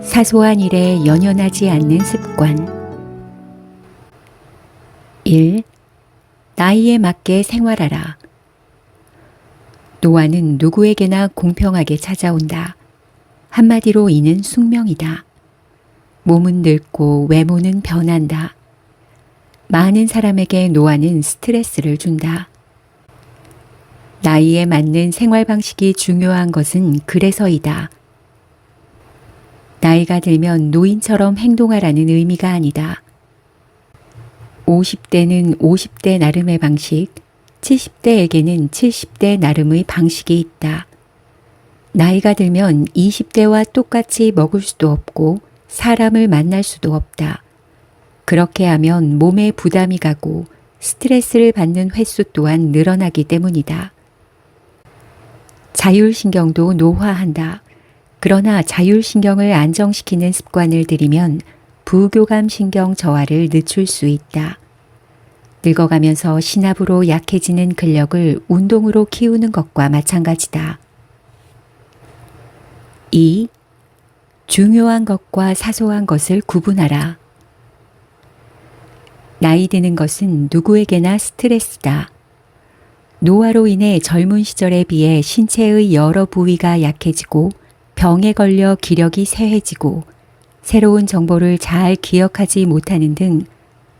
사소한 일에 연연하지 않는 습관. 1. 나이에 맞게 생활하라. 노화는 누구에게나 공평하게 찾아온다. 한마디로 이는 숙명이다. 몸은 늙고 외모는 변한다. 많은 사람에게 노화는 스트레스를 준다. 나이에 맞는 생활 방식이 중요한 것은 그래서이다. 나이가 들면 노인처럼 행동하라는 의미가 아니다. 50대는 50대 나름의 방식, 70대에게는 70대 나름의 방식이 있다. 나이가 들면 20대와 똑같이 먹을 수도 없고 사람을 만날 수도 없다. 그렇게 하면 몸에 부담이 가고 스트레스를 받는 횟수 또한 늘어나기 때문이다. 자율신경도 노화한다. 그러나 자율신경을 안정시키는 습관을 들이면 부교감 신경 저하를 늦출 수 있다. 늙어가면서 신압으로 약해지는 근력을 운동으로 키우는 것과 마찬가지다. 2. 중요한 것과 사소한 것을 구분하라. 나이 드는 것은 누구에게나 스트레스다. 노화로 인해 젊은 시절에 비해 신체의 여러 부위가 약해지고 병에 걸려 기력이 쇠해지고 새로운 정보를 잘 기억하지 못하는 등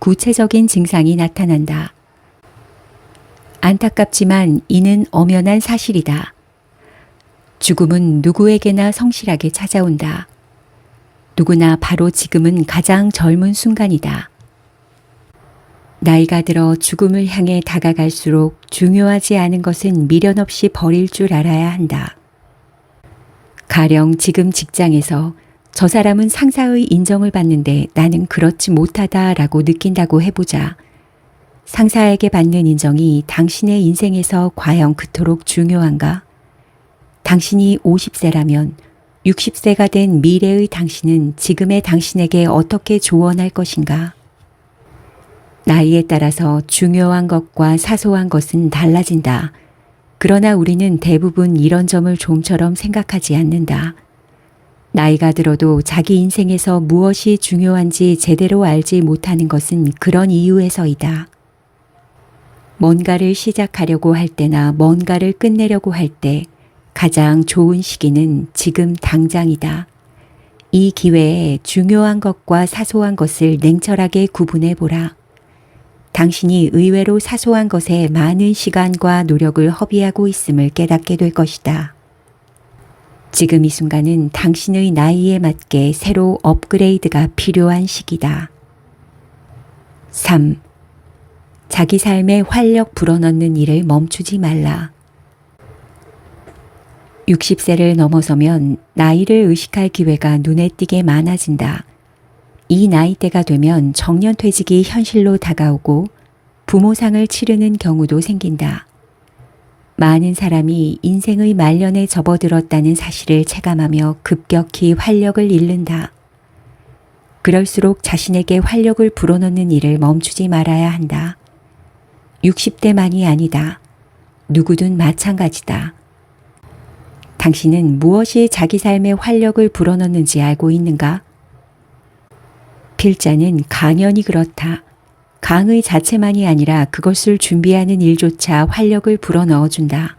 구체적인 증상이 나타난다. 안타깝지만 이는 엄연한 사실이다. 죽음은 누구에게나 성실하게 찾아온다. 누구나 바로 지금은 가장 젊은 순간이다. 나이가 들어 죽음을 향해 다가갈수록 중요하지 않은 것은 미련 없이 버릴 줄 알아야 한다. 가령 지금 직장에서 저 사람은 상사의 인정을 받는데 나는 그렇지 못하다라고 느낀다고 해보자. 상사에게 받는 인정이 당신의 인생에서 과연 그토록 중요한가? 당신이 50세라면 60세가 된 미래의 당신은 지금의 당신에게 어떻게 조언할 것인가? 나이에 따라서 중요한 것과 사소한 것은 달라진다. 그러나 우리는 대부분 이런 점을 좀처럼 생각하지 않는다. 나이가 들어도 자기 인생에서 무엇이 중요한지 제대로 알지 못하는 것은 그런 이유에서이다. 뭔가를 시작하려고 할 때나 뭔가를 끝내려고 할 때 가장 좋은 시기는 지금 당장이다. 이 기회에 중요한 것과 사소한 것을 냉철하게 구분해 보라. 당신이 의외로 사소한 것에 많은 시간과 노력을 허비하고 있음을 깨닫게 될 것이다. 지금 이 순간은 당신의 나이에 맞게 새로 업그레이드가 필요한 시기다. 3. 자기 삶에 활력 불어넣는 일을 멈추지 말라. 60세를 넘어서면 나이를 의식할 기회가 눈에 띄게 많아진다. 이 나이대가 되면 정년퇴직이 현실로 다가오고 부모상을 치르는 경우도 생긴다. 많은 사람이 인생의 말년에 접어들었다는 사실을 체감하며 급격히 활력을 잃는다. 그럴수록 자신에게 활력을 불어넣는 일을 멈추지 말아야 한다. 60대만이 아니다. 누구든 마찬가지다. 당신은 무엇이 자기 삶에 활력을 불어넣는지 알고 있는가? 필자는 강연이 그렇다. 강의 자체만이 아니라 그것을 준비하는 일조차 활력을 불어넣어준다.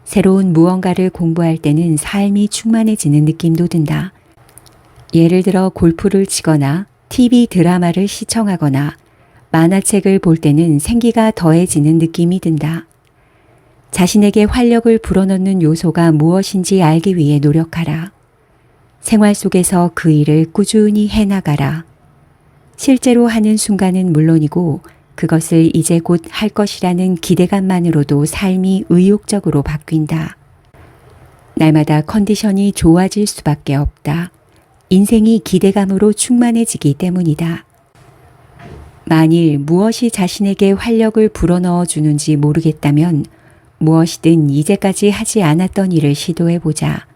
새로운 무언가를 공부할 때는 삶이 충만해지는 느낌도 든다. 예를 들어 골프를 치거나 TV 드라마를 시청하거나 만화책을 볼 때는 생기가 더해지는 느낌이 든다. 자신에게 활력을 불어넣는 요소가 무엇인지 알기 위해 노력하라. 생활 속에서 그 일을 꾸준히 해나가라. 실제로 하는 순간은 물론이고 그것을 이제 곧 할 것이라는 기대감만으로도 삶이 의욕적으로 바뀐다. 날마다 컨디션이 좋아질 수밖에 없다. 인생이 기대감으로 충만해지기 때문이다. 만일 무엇이 자신에게 활력을 불어넣어 주는지 모르겠다면 무엇이든 이제까지 하지 않았던 일을 시도해보자.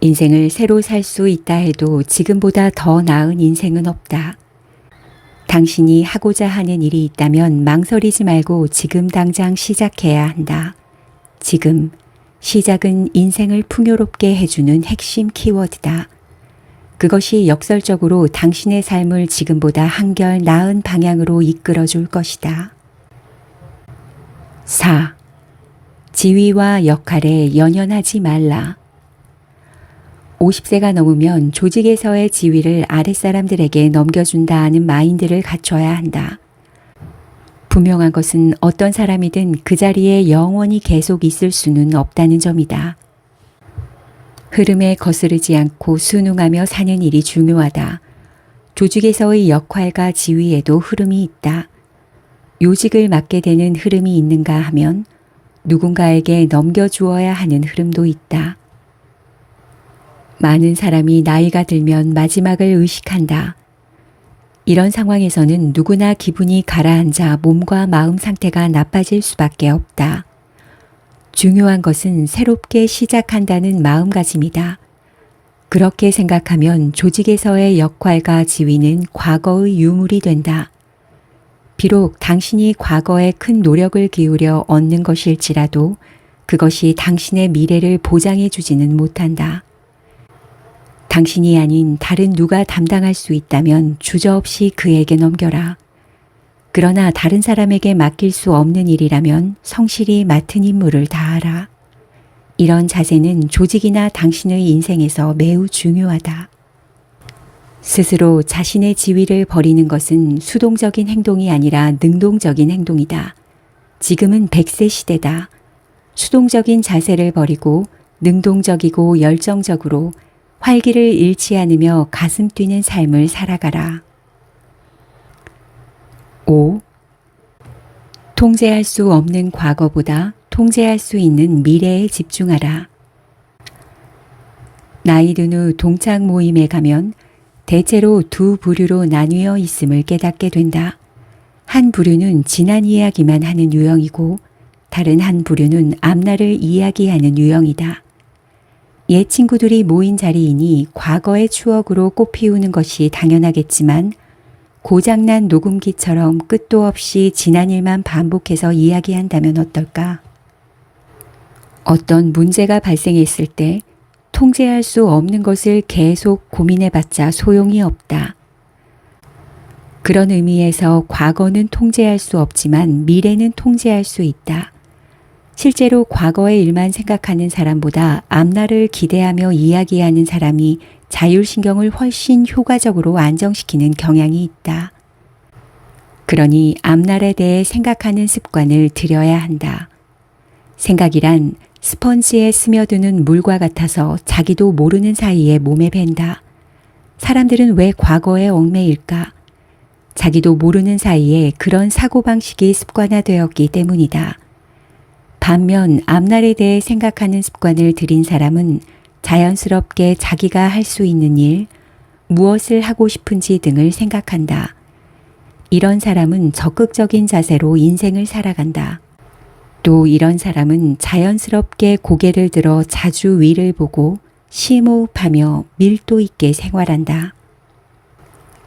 인생을 새로 살 수 있다 해도 지금보다 더 나은 인생은 없다. 당신이 하고자 하는 일이 있다면 망설이지 말고 지금 당장 시작해야 한다. 지금 시작은 인생을 풍요롭게 해주는 핵심 키워드다. 그것이 역설적으로 당신의 삶을 지금보다 한결 나은 방향으로 이끌어줄 것이다. 4. 지위와 역할에 연연하지 말라. 50세가 넘으면 조직에서의 지위를 아랫사람들에게 넘겨준다 하는 마인드를 갖춰야 한다. 분명한 것은 어떤 사람이든 그 자리에 영원히 계속 있을 수는 없다는 점이다. 흐름에 거스르지 않고 순응하며 사는 일이 중요하다. 조직에서의 역할과 지위에도 흐름이 있다. 요직을 맡게 되는 흐름이 있는가 하면 누군가에게 넘겨주어야 하는 흐름도 있다. 많은 사람이 나이가 들면 마지막을 의식한다. 이런 상황에서는 누구나 기분이 가라앉아 몸과 마음 상태가 나빠질 수밖에 없다. 중요한 것은 새롭게 시작한다는 마음가짐이다. 그렇게 생각하면 조직에서의 역할과 지위는 과거의 유물이 된다. 비록 당신이 과거에 큰 노력을 기울여 얻는 것일지라도 그것이 당신의 미래를 보장해 주지는 못한다. 당신이 아닌 다른 누가 담당할 수 있다면 주저없이 그에게 넘겨라. 그러나 다른 사람에게 맡길 수 없는 일이라면 성실히 맡은 임무를 다하라. 이런 자세는 조직이나 당신의 인생에서 매우 중요하다. 스스로 자신의 지위를 버리는 것은 수동적인 행동이 아니라 능동적인 행동이다. 지금은 100세 시대다. 수동적인 자세를 버리고 능동적이고 열정적으로 활기를 잃지 않으며 가슴 뛰는 삶을 살아가라. 5. 통제할 수 없는 과거보다 통제할 수 있는 미래에 집중하라. 나이 든 후 동창 모임에 가면 대체로 두 부류로 나뉘어 있음을 깨닫게 된다. 한 부류는 지난 이야기만 하는 유형이고 다른 한 부류는 앞날을 이야기하는 유형이다. 옛 친구들이 모인 자리이니 과거의 추억으로 꽃피우는 것이 당연하겠지만 고장난 녹음기처럼 끝도 없이 지난 일만 반복해서 이야기한다면 어떨까? 어떤 문제가 발생했을 때 통제할 수 없는 것을 계속 고민해봤자 소용이 없다. 그런 의미에서 과거는 통제할 수 없지만 미래는 통제할 수 있다. 실제로 과거의 일만 생각하는 사람보다 앞날을 기대하며 이야기하는 사람이 자율신경을 훨씬 효과적으로 안정시키는 경향이 있다. 그러니 앞날에 대해 생각하는 습관을 들여야 한다. 생각이란 스펀지에 스며드는 물과 같아서 자기도 모르는 사이에 몸에 밴다. 사람들은 왜 과거에 얽매일까? 자기도 모르는 사이에 그런 사고방식이 습관화되었기 때문이다. 반면 앞날에 대해 생각하는 습관을 들인 사람은 자연스럽게 자기가 할 수 있는 일, 무엇을 하고 싶은지 등을 생각한다. 이런 사람은 적극적인 자세로 인생을 살아간다. 또 이런 사람은 자연스럽게 고개를 들어 자주 위를 보고 심호흡하며 밀도 있게 생활한다.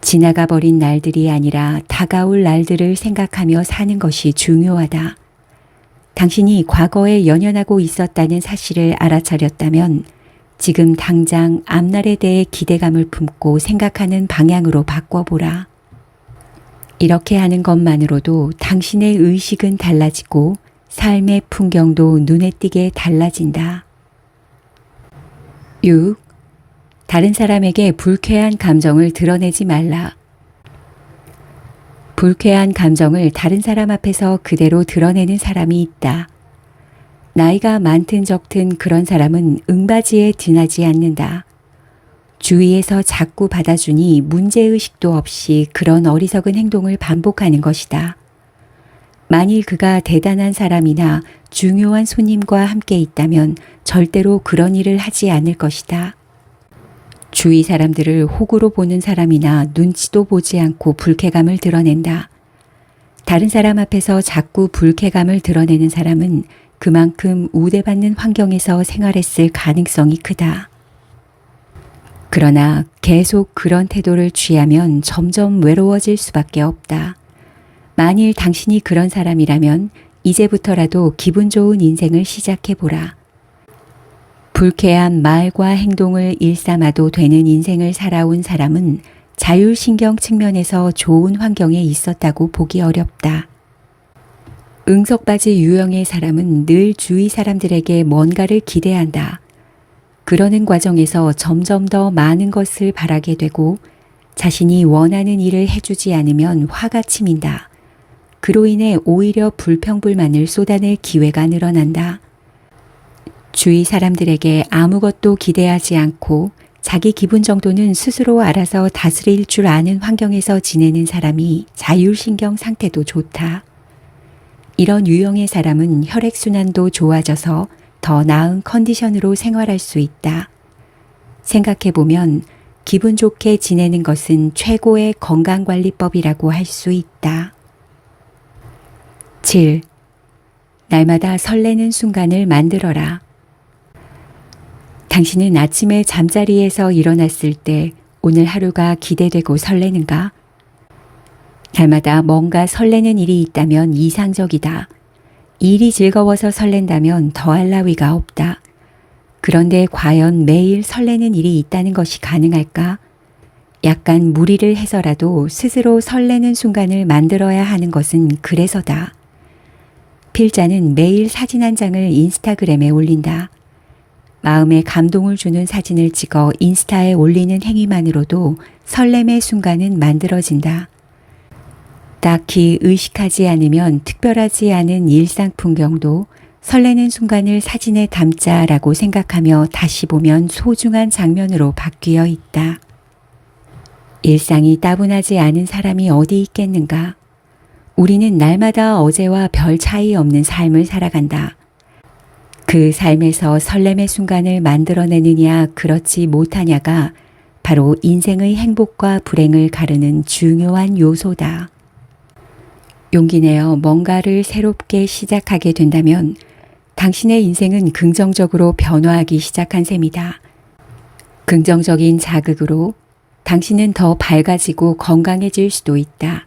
지나가 버린 날들이 아니라 다가올 날들을 생각하며 사는 것이 중요하다. 당신이 과거에 연연하고 있었다는 사실을 알아차렸다면 지금 당장 앞날에 대해 기대감을 품고 생각하는 방향으로 바꿔보라. 이렇게 하는 것만으로도 당신의 의식은 달라지고 삶의 풍경도 눈에 띄게 달라진다. 6. 다른 사람에게 불쾌한 감정을 드러내지 말라. 불쾌한 감정을 다른 사람 앞에서 그대로 드러내는 사람이 있다. 나이가 많든 적든 그런 사람은 응바지에 드나지 않는다. 주위에서 자꾸 받아주니 문제의식도 없이 그런 어리석은 행동을 반복하는 것이다. 만일 그가 대단한 사람이나 중요한 손님과 함께 있다면 절대로 그런 일을 하지 않을 것이다. 주위 사람들을 호구로 보는 사람이나 눈치도 보지 않고 불쾌감을 드러낸다. 다른 사람 앞에서 자꾸 불쾌감을 드러내는 사람은 그만큼 우대받는 환경에서 생활했을 가능성이 크다. 그러나 계속 그런 태도를 취하면 점점 외로워질 수밖에 없다. 만일 당신이 그런 사람이라면 이제부터라도 기분 좋은 인생을 시작해보라. 불쾌한 말과 행동을 일삼아도 되는 인생을 살아온 사람은 자율신경 측면에서 좋은 환경에 있었다고 보기 어렵다. 응석바지 유형의 사람은 늘 주위 사람들에게 뭔가를 기대한다. 그러는 과정에서 점점 더 많은 것을 바라게 되고 자신이 원하는 일을 해주지 않으면 화가 치민다. 그로 인해 오히려 불평불만을 쏟아낼 기회가 늘어난다. 주위 사람들에게 아무것도 기대하지 않고 자기 기분 정도는 스스로 알아서 다스릴 줄 아는 환경에서 지내는 사람이 자율신경 상태도 좋다. 이런 유형의 사람은 혈액순환도 좋아져서 더 나은 컨디션으로 생활할 수 있다. 생각해보면 기분 좋게 지내는 것은 최고의 건강관리법이라고 할 수 있다. 7. 날마다 설레는 순간을 만들어라. 당신은 아침에 잠자리에서 일어났을 때 오늘 하루가 기대되고 설레는가? 날마다 뭔가 설레는 일이 있다면 이상적이다. 일이 즐거워서 설렌다면 더할 나위가 없다. 그런데 과연 매일 설레는 일이 있다는 것이 가능할까? 약간 무리를 해서라도 스스로 설레는 순간을 만들어야 하는 것은 그래서다. 필자는 매일 사진 한 장을 인스타그램에 올린다. 마음에 감동을 주는 사진을 찍어 인스타에 올리는 행위만으로도 설렘의 순간은 만들어진다. 딱히 의식하지 않으면 특별하지 않은 일상 풍경도 설레는 순간을 사진에 담자라고 생각하며 다시 보면 소중한 장면으로 바뀌어 있다. 일상이 따분하지 않은 사람이 어디 있겠는가? 우리는 날마다 어제와 별 차이 없는 삶을 살아간다. 그 삶에서 설렘의 순간을 만들어내느냐 그렇지 못하냐가 바로 인생의 행복과 불행을 가르는 중요한 요소다. 용기 내어 뭔가를 새롭게 시작하게 된다면 당신의 인생은 긍정적으로 변화하기 시작한 셈이다. 긍정적인 자극으로 당신은 더 밝아지고 건강해질 수도 있다.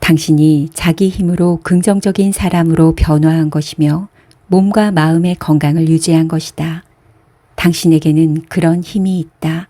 당신이 자기 힘으로 긍정적인 사람으로 변화한 것이며 몸과 마음의 건강을 유지한 것이다. 당신에게는 그런 힘이 있다.